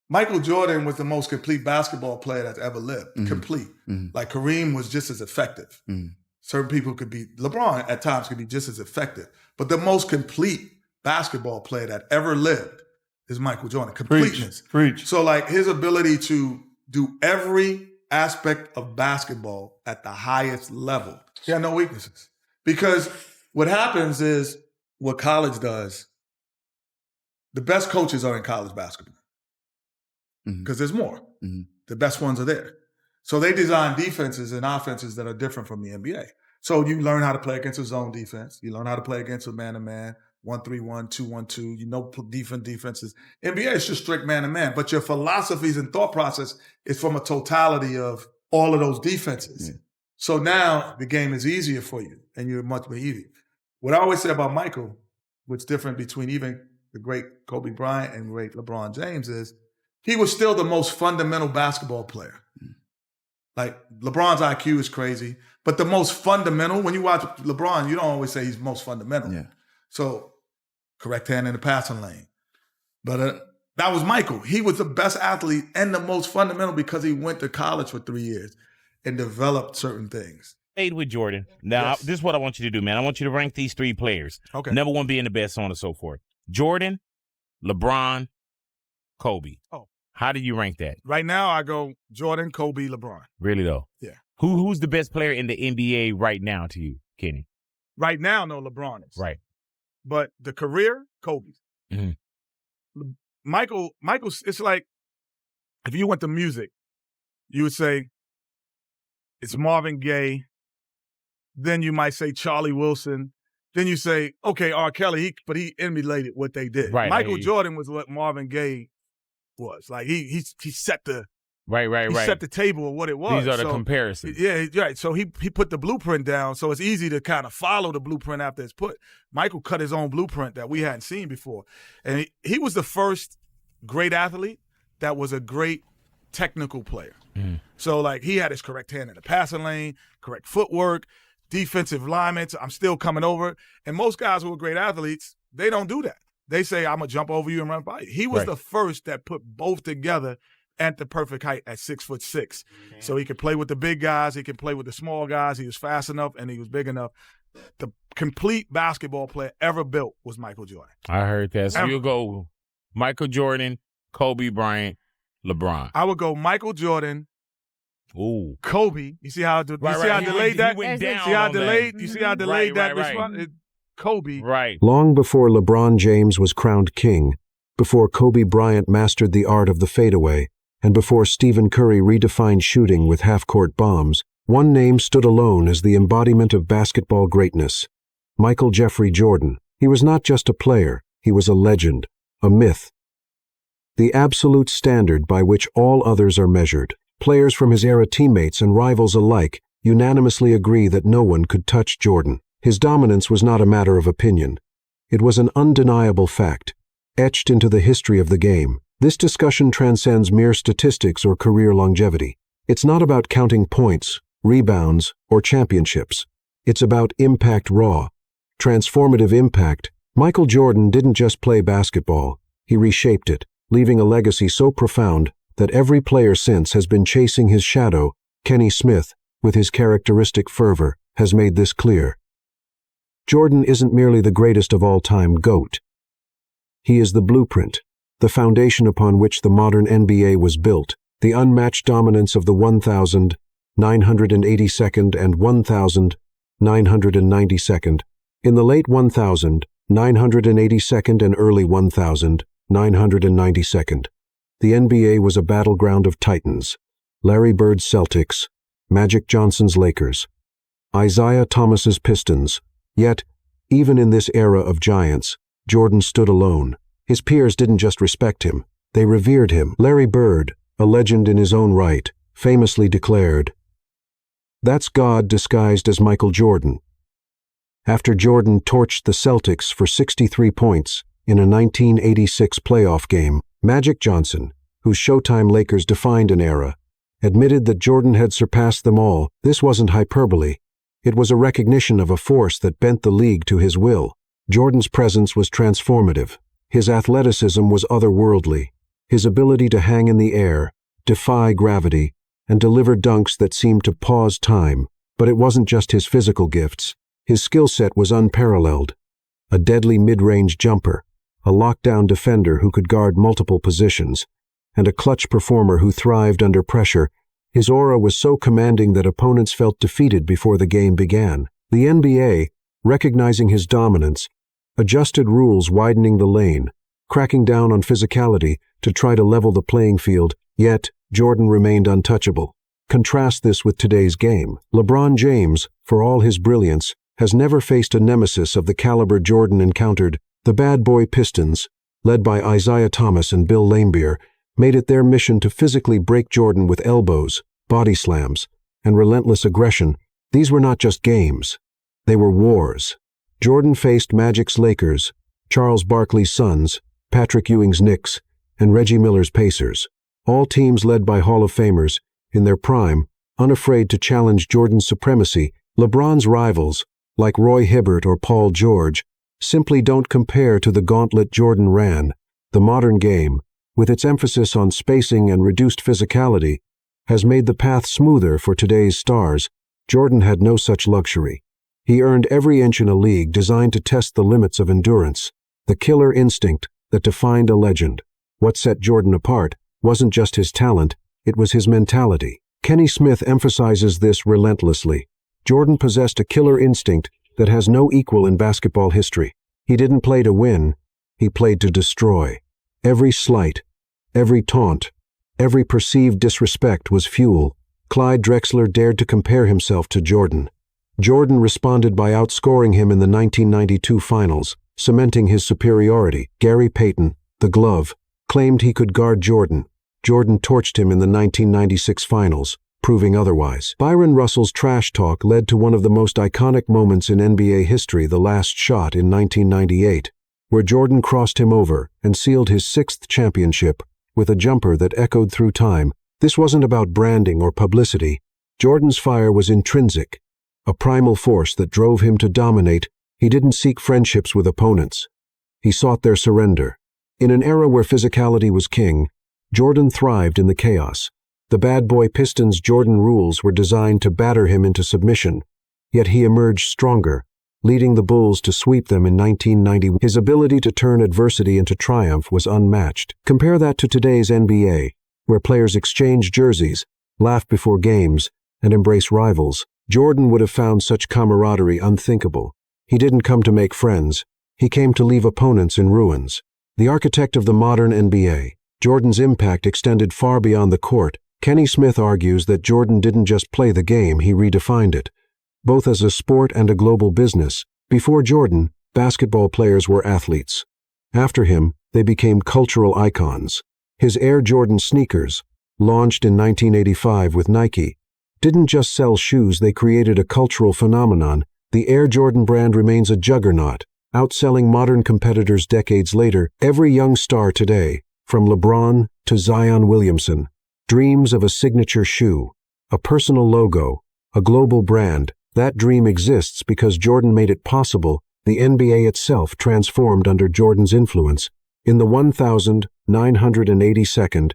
Michael Jordan was the most complete basketball player that's ever lived. Mm-hmm. Complete. Mm-hmm. Like Kareem was just as effective. Mm-hmm. Certain people could be, LeBron at times could be just as effective. But the most complete basketball player that ever lived is Michael Jordan. Completeness. Preach. So like his ability to do every aspect of basketball at the highest level. He had no weaknesses. Because what happens is what college does, the best coaches are in college basketball. Because there's more. Mm-hmm. The best ones are there. So they design defenses and offenses that are different from the NBA. So you learn how to play against a zone defense. You learn how to play against a man-to-man, 1-3-1, 2-1-2. You know different defenses. NBA is just strict man-to-man. But your philosophies and thought process is from a totality of all of those defenses. Yeah. So now the game is easier for you, and you're much more easy. What I always say about Michael, what's different between even the great Kobe Bryant and great LeBron James is he was still the most fundamental basketball player. Like LeBron's IQ is crazy, but the most fundamental, when you watch LeBron, you don't always say he's most fundamental. Yeah. So correct hand in the passing lane. But that was Michael. He was the best athlete and the most fundamental because he went to college for 3 years and developed certain things. Played with Jordan. Now, Yes. This is what I want you to do, man. I want you to rank these three players. Okay. Number one being the best, so on and so forth. Jordan, LeBron, Kobe. Oh. How do you rank that? Right now, I go Jordan, Kobe, LeBron. Really, though? Yeah. Who's the best player in the NBA right now to you, Kenny? Right now, no, LeBron is. Right. But the career, Kobe. Mm-hmm. Michael's, it's like if you went to music, you would say it's Marvin Gaye. Then you might say Charlie Wilson. Then you say, okay, R. Kelly, but he emulated what they did. Right. Michael Jordan was what Marvin Gaye was. Like he set the Right. he set the table of what it was. These are the So, comparisons. Yeah, right. So he put the blueprint down, so it's easy to kind of follow the blueprint after it's put. Michael cut his own blueprint that we hadn't seen before. And he was the first great athlete that was a great technical player. Mm. So, like, he had his correct hand in the passing lane, correct footwork, defensive alignments. I'm still coming over. And most guys who are great athletes, they don't do that. They say, I'm going to jump over you and run by you. He was Right. the first that put both together at the perfect height at 6'6". So he could play with the big guys. He could play with the small guys. He was fast enough and he was big enough. The complete basketball player ever built was Michael Jordan. I heard that. So Ever. you'll go Michael Jordan, Kobe Bryant, LeBron. I would go Michael Jordan, Ooh. Kobe. You see how, Right. I He delayed that? went down See how I on that. delayed? You see how I delayed Right. that response? Kobe. Right. Long before LeBron James was crowned king, before Kobe Bryant mastered the art of the fadeaway, and before Stephen Curry redefined shooting with half-court bombs, one name stood alone as the embodiment of basketball greatness: Michael Jeffrey Jordan. He was not just a player, he was a legend, a myth. The absolute standard by which all others are measured. Players from his era, teammates and rivals alike, unanimously agree that no one could touch Jordan. His dominance was not a matter of opinion. It was an undeniable fact, etched into the history of the game. This discussion transcends mere statistics or career longevity. It's not about counting points, rebounds, or championships. It's about impact raw, transformative impact. Michael Jordan didn't just play basketball, he reshaped it, leaving a legacy so profound that every player since has been chasing his shadow. Kenny Smith, with his characteristic fervor, has made this clear. Jordan isn't merely the greatest of all time GOAT. He is the blueprint, the foundation upon which the modern NBA was built, the unmatched dominance of the 1,982nd and 1,992nd. In the late 1,982nd and early 1,992nd, the NBA was a battleground of titans: Larry Bird's Celtics, Magic Johnson's Lakers, Isaiah Thomas's Pistons. Yet, even in this era of giants, Jordan stood alone. His peers didn't just respect him, they revered him. Larry Bird, a legend in his own right, famously declared, "That's God disguised as Michael Jordan." After Jordan torched the Celtics for 63 points in a 1986 playoff game, Magic Johnson, whose Showtime Lakers defined an era, admitted that Jordan had surpassed them all. This wasn't hyperbole. It was a recognition of a force that bent the league to his will. Jordan's presence was transformative. His athleticism was otherworldly. His ability to hang in the air, defy gravity, and deliver dunks that seemed to pause time. But it wasn't just his physical gifts. His skill set was unparalleled. A deadly mid-range jumper, a lockdown defender who could guard multiple positions, and a clutch performer who thrived under pressure. His aura was so commanding that opponents felt defeated before the game began. The NBA, recognizing his dominance, adjusted rules widening the lane, cracking down on physicality to try to level the playing field, yet Jordan remained untouchable. Contrast this with today's game. LeBron James, for all his brilliance, has never faced a nemesis of the caliber Jordan encountered. The Bad Boy Pistons, led by Isaiah Thomas and Bill Laimbeer, made it their mission to physically break Jordan with elbows, body slams, and relentless aggression. These were not just games. They were wars. Jordan faced Magic's Lakers, Charles Barkley's Suns, Patrick Ewing's Knicks, and Reggie Miller's Pacers, all teams led by Hall of Famers, in their prime, unafraid to challenge Jordan's supremacy. LeBron's rivals, like Roy Hibbert or Paul George, simply don't compare to the gauntlet Jordan ran. The modern game, with its emphasis on spacing and reduced physicality, has made the path smoother for today's stars. Jordan had no such luxury. He earned every inch in a league designed to test the limits of endurance, the killer instinct that defined a legend. What set Jordan apart wasn't just his talent, it was his mentality. Kenny Smith emphasizes this relentlessly. Jordan possessed a killer instinct that has no equal in basketball history. He didn't play to win, he played to destroy. Every slight, every taunt, every perceived disrespect was fuel. Clyde Drexler dared to compare himself to Jordan. Jordan responded by outscoring him in the 1992 finals, cementing his superiority. Gary Payton, the glove, claimed he could guard Jordan. Jordan torched him in the 1996 finals, proving otherwise. Byron Russell's trash talk led to one of the most iconic moments in NBA history, the last shot in 1998, where Jordan crossed him over and sealed his sixth championship with a jumper that echoed through time. This wasn't about branding or publicity. Jordan's fire was intrinsic, a primal force that drove him to dominate. He didn't seek friendships with opponents. He sought their surrender. In an era where physicality was king, Jordan thrived in the chaos. The Bad Boy Pistons' Jordan rules were designed to batter him into submission, yet he emerged stronger, leading the Bulls to sweep them in 1990. His ability to turn adversity into triumph was unmatched. Compare that to today's NBA, where players exchange jerseys, laugh before games, and embrace rivals. Jordan would have found such camaraderie unthinkable. He didn't come to make friends. He came to leave opponents in ruins. The architect of the modern NBA, Jordan's impact extended far beyond the court. Kenny Smith argues that Jordan didn't just play the game, he redefined it, both as a sport and a global business. Before Jordan, basketball players were athletes. After him, they became cultural icons. His Air Jordan sneakers, launched in 1985 with Nike, didn't just sell shoes, they created a cultural phenomenon. The Air Jordan brand remains a juggernaut, outselling modern competitors decades later. Every young star today, from LeBron to Zion Williamson, dreams of a signature shoe, a personal logo, a global brand. That dream exists because Jordan made it possible. The NBA itself transformed under Jordan's influence. In the 1982nd,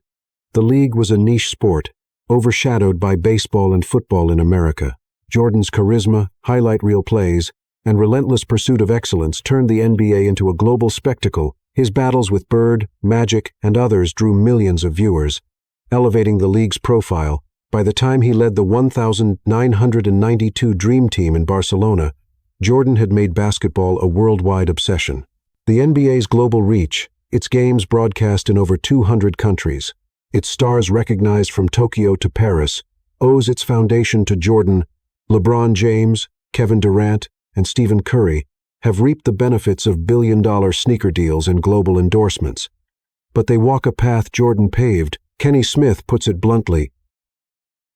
the league was a niche sport, overshadowed by baseball and football in America. Jordan's charisma, highlight reel plays, and relentless pursuit of excellence turned the NBA into a global spectacle. His battles with Bird, Magic, and others drew millions of viewers, elevating the league's profile. By the time he led the 1992 Dream Team in Barcelona, Jordan had made basketball a worldwide obsession. The NBA's global reach, its games broadcast in over 200 countries, its stars recognized from Tokyo to Paris, owes its foundation to Jordan. LeBron James, Kevin Durant, and Stephen Curry have reaped the benefits of billion-dollar sneaker deals and global endorsements. But they walk a path Jordan paved. Kenny Smith puts it bluntly.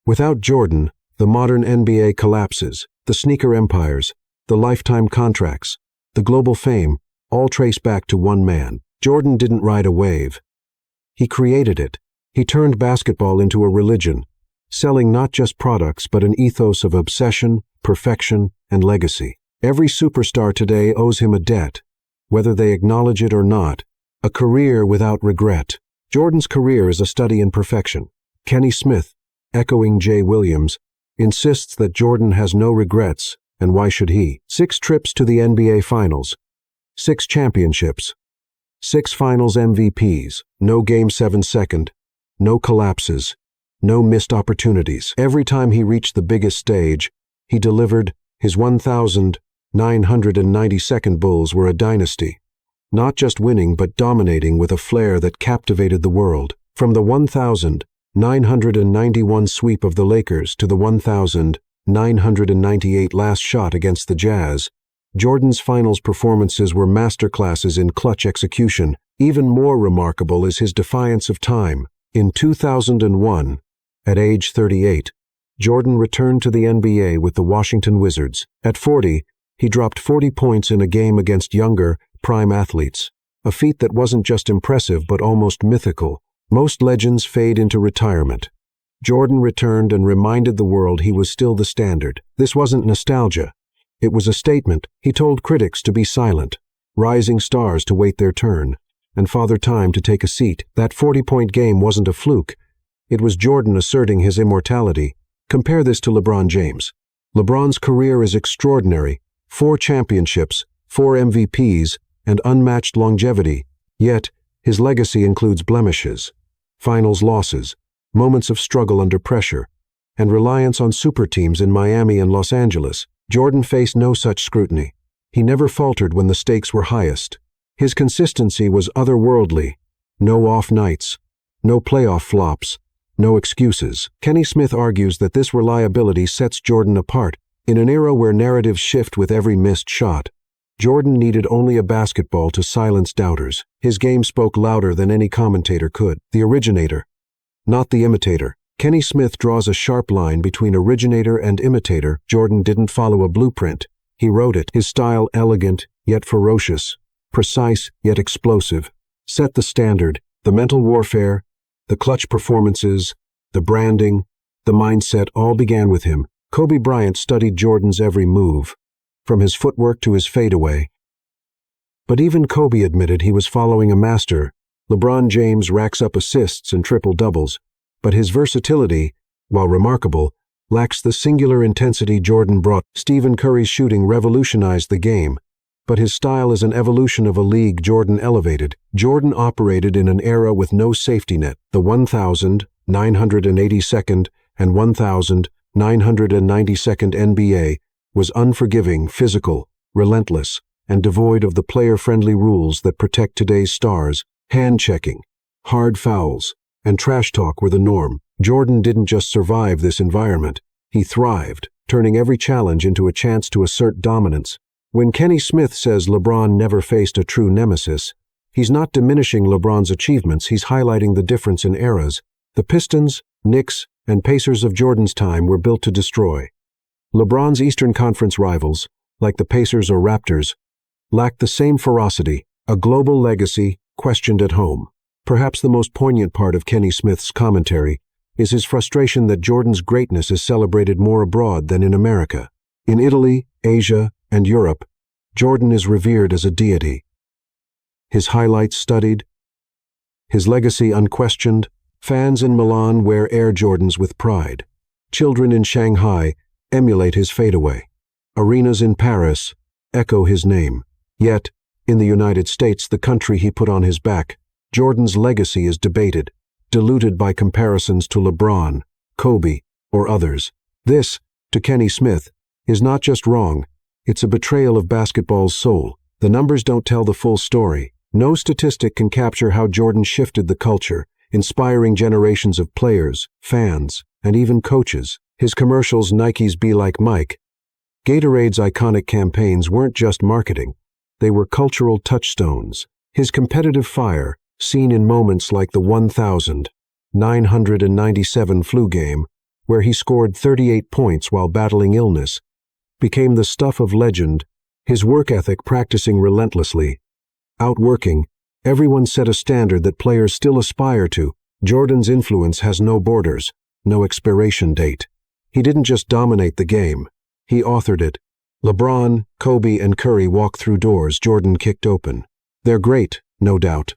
Without Jordan, the modern NBA collapses. The sneaker empires, the lifetime contracts, the global fame, all trace back to one man. Jordan didn't ride a wave. He created it. He turned basketball into a religion, selling not just products but an ethos of obsession, perfection, and legacy. Every superstar today owes him a debt, whether they acknowledge it or not, a career without regret. Jordan's career is a study in perfection. Kenny Smith, echoing Jay Williams, insists that Jordan has no regrets, and why should he? 6 trips to the NBA Finals, 6 championships, 6 Finals MVPs, no Game 7 second, no collapses, no missed opportunities. Every time he reached the biggest stage, he delivered. His 1,992nd Bulls were a dynasty, not just winning but dominating with a flair that captivated the world. From the 1,991 sweep of the Lakers to the 1,998 last shot against the Jazz, Jordan's finals performances were masterclasses in clutch execution. Even more remarkable is his defiance of time. In 2001, at age 38, Jordan returned to the NBA with the Washington Wizards. At 40, he dropped 40 points in a game against younger, prime athletes, a feat that wasn't just impressive but almost mythical. Most legends fade into retirement. Jordan returned and reminded the world he was still the standard. This wasn't nostalgia. It was a statement. He told critics to be silent, rising stars to wait their turn, and Father Time to take a seat. That 40-point game wasn't a fluke. It was Jordan asserting his immortality. Compare this to LeBron James. LeBron's career is extraordinary. 4 championships, 4 MVPs, and unmatched longevity. Yet, his legacy includes blemishes, finals losses, moments of struggle under pressure, and reliance on super teams in Miami and Los Angeles. Jordan faced no such scrutiny. He never faltered when the stakes were highest. His consistency was otherworldly. No off nights, no playoff flops, no excuses. Kenny Smith argues that this reliability sets Jordan apart. In an era where narratives shift with every missed shot, Jordan needed only a basketball to silence doubters. His game spoke louder than any commentator could. The originator, not the imitator. Kenny Smith draws a sharp line between originator and imitator. Jordan didn't follow a blueprint. He wrote it. His style, elegant yet ferocious, precise yet explosive, set the standard. The mental warfare, the clutch performances, the branding, the mindset all began with him. Kobe Bryant studied Jordan's every move, from his footwork to his fadeaway. But even Kobe admitted he was following a master. LeBron James racks up assists and triple-doubles, but his versatility, while remarkable, lacks the singular intensity Jordan brought. Stephen Curry's shooting revolutionized the game, but his style is an evolution of a league Jordan elevated. Jordan operated in an era with no safety net. The 1,982nd and 1,992nd NBA was unforgiving, physical, relentless, and devoid of the player-friendly rules that protect today's stars. Hand-checking, hard fouls, and trash talk were the norm. Jordan didn't just survive this environment. He thrived, turning every challenge into a chance to assert dominance. When Kenny Smith says LeBron never faced a true nemesis, he's not diminishing LeBron's achievements, he's highlighting the difference in eras. The Pistons, Knicks, and Pacers of Jordan's time were built to destroy. LeBron's Eastern Conference rivals, like the Pacers or Raptors, lacked the same ferocity, a global legacy questioned at home. Perhaps the most poignant part of Kenny Smith's commentary is his frustration that Jordan's greatness is celebrated more abroad than in America. In Italy, Asia, and Europe, Jordan is revered as a deity. His highlights studied, his legacy unquestioned. Fans in Milan wear Air Jordans with pride. Children in Shanghai emulate his fadeaway. Arenas in Paris echo his name. Yet, in the United States, the country he put on his back, Jordan's legacy is debated, diluted by comparisons to LeBron, Kobe, or others. This, to Kenny Smith, is not just wrong, it's a betrayal of basketball's soul. The numbers don't tell the full story. No statistic can capture how Jordan shifted the culture, inspiring generations of players, fans, and even coaches. His commercials, Nike's Be Like Mike, Gatorade's iconic campaigns weren't just marketing, they were cultural touchstones. His competitive fire, seen in moments like the 1,997 flu game, where he scored 38 points while battling illness, became the stuff of legend. His work ethic, practicing relentlessly, outworking, everyone set a standard that players still aspire to. Jordan's influence has no borders, no expiration date. He didn't just dominate the game, he authored it. LeBron, Kobe, and Curry walked through doors Jordan kicked open. They're great, no doubt.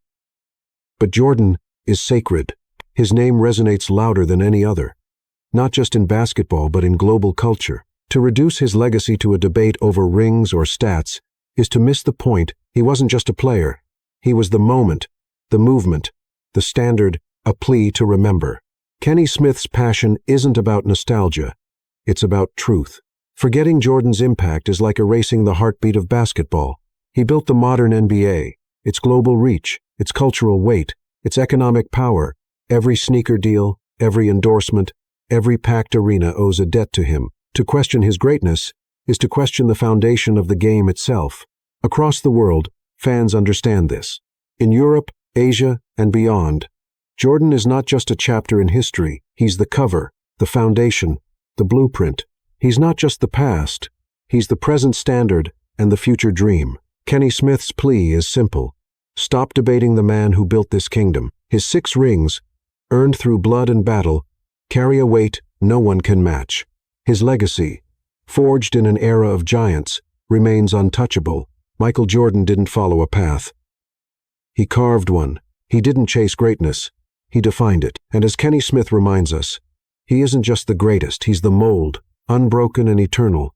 But Jordan is sacred. His name resonates louder than any other, not just in basketball but in global culture. To reduce his legacy to a debate over rings or stats is to miss the point. He wasn't just a player. He was the moment, the movement, the standard, a plea to remember. Kenny Smith's passion isn't about nostalgia. It's about truth. Forgetting Jordan's impact is like erasing the heartbeat of basketball. He built the modern NBA, its global reach, its cultural weight, its economic power. Every sneaker deal, every endorsement, every packed arena owes a debt to him. To question his greatness is to question the foundation of the game itself. Across the world, fans understand this. In Europe, Asia, and beyond, Jordan is not just a chapter in history. He's the cover, the foundation, the blueprint. He's not just the past. He's the present standard and the future dream. Kenny Smith's plea is simple. Stop debating the man who built this kingdom. His 6 rings, earned through blood and battle, carry a weight no one can match. His legacy, forged in an era of giants, remains untouchable. Michael Jordan didn't follow a path. He carved one. He didn't chase greatness. He defined it. And as Kenny Smith reminds us, he isn't just the greatest, he's the mold, unbroken and eternal.